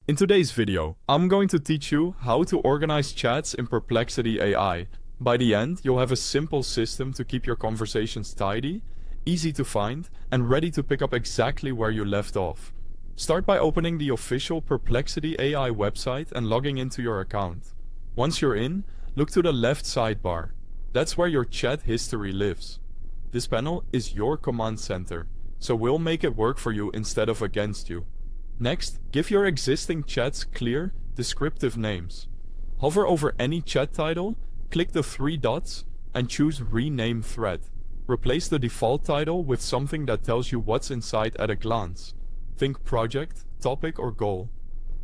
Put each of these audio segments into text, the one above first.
In today's video, I'm going to teach you how to organize chats in Perplexity AI. By the end, you'll have a simple system to keep your conversations tidy, easy to find, and ready to pick up exactly where you left off. Start by opening the official Perplexity AI website and logging into your account. Once you're in, look to the left sidebar. That's where your chat history lives. This panel is your command center, so we'll make it work for you instead of against you. Next, give your existing chats clear, descriptive names. Hover over any chat title, click the three dots, and choose Rename Thread. Replace the default title with something that tells you what's inside at a glance. Think project, topic, or goal.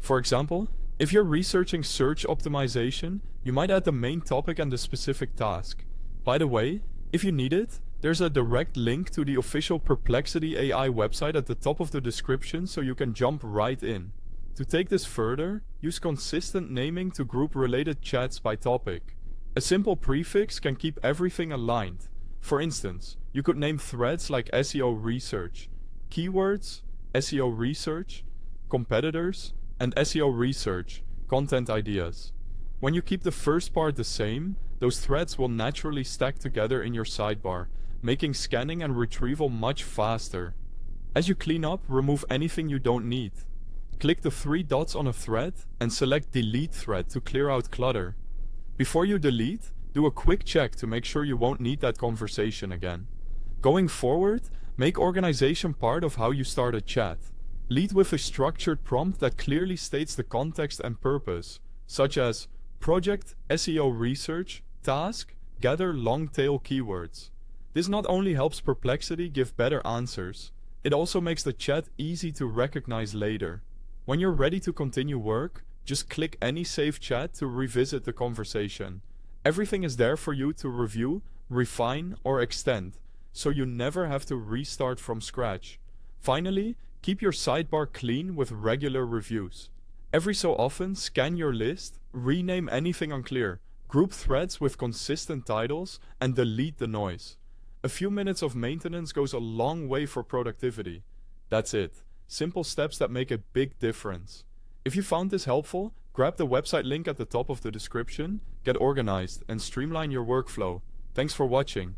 For example, if you're researching search optimization, you might add the main topic and the specific task. By the way, if you need it, there's a direct link to the official Perplexity AI website at the top of the description so you can jump right in. To take this further, use consistent naming to group related chats by topic. A simple prefix can keep everything aligned. For instance, you could name threads like SEO research, keywords, SEO research, competitors, and SEO research, content ideas. When you keep the first part the same, those threads will naturally stack together in your sidebar, making scanning and retrieval much faster. As you clean up, remove anything you don't need. Click the three dots on a thread and select Delete Thread to clear out clutter. Before you delete, do a quick check to make sure you won't need that conversation again. Going forward, make organization part of how you start a chat. Lead with a structured prompt that clearly states the context and purpose, such as project, SEO research, task, gather long tail keywords. This not only helps Perplexity give better answers, it also makes the chat easy to recognize later. When you're ready to continue work, just click any save chat to revisit the conversation. Everything is there for you to review, refine, or extend, so you never have to restart from scratch. Finally, keep your sidebar clean with regular reviews. Every so often, scan your list, rename anything unclear, group threads with consistent titles, and delete the noise. A few minutes of maintenance goes a long way for productivity. That's it. Simple steps that make a big difference. If you found this helpful, grab the website link at the top of the description, get organized, and streamline your workflow. Thanks for watching.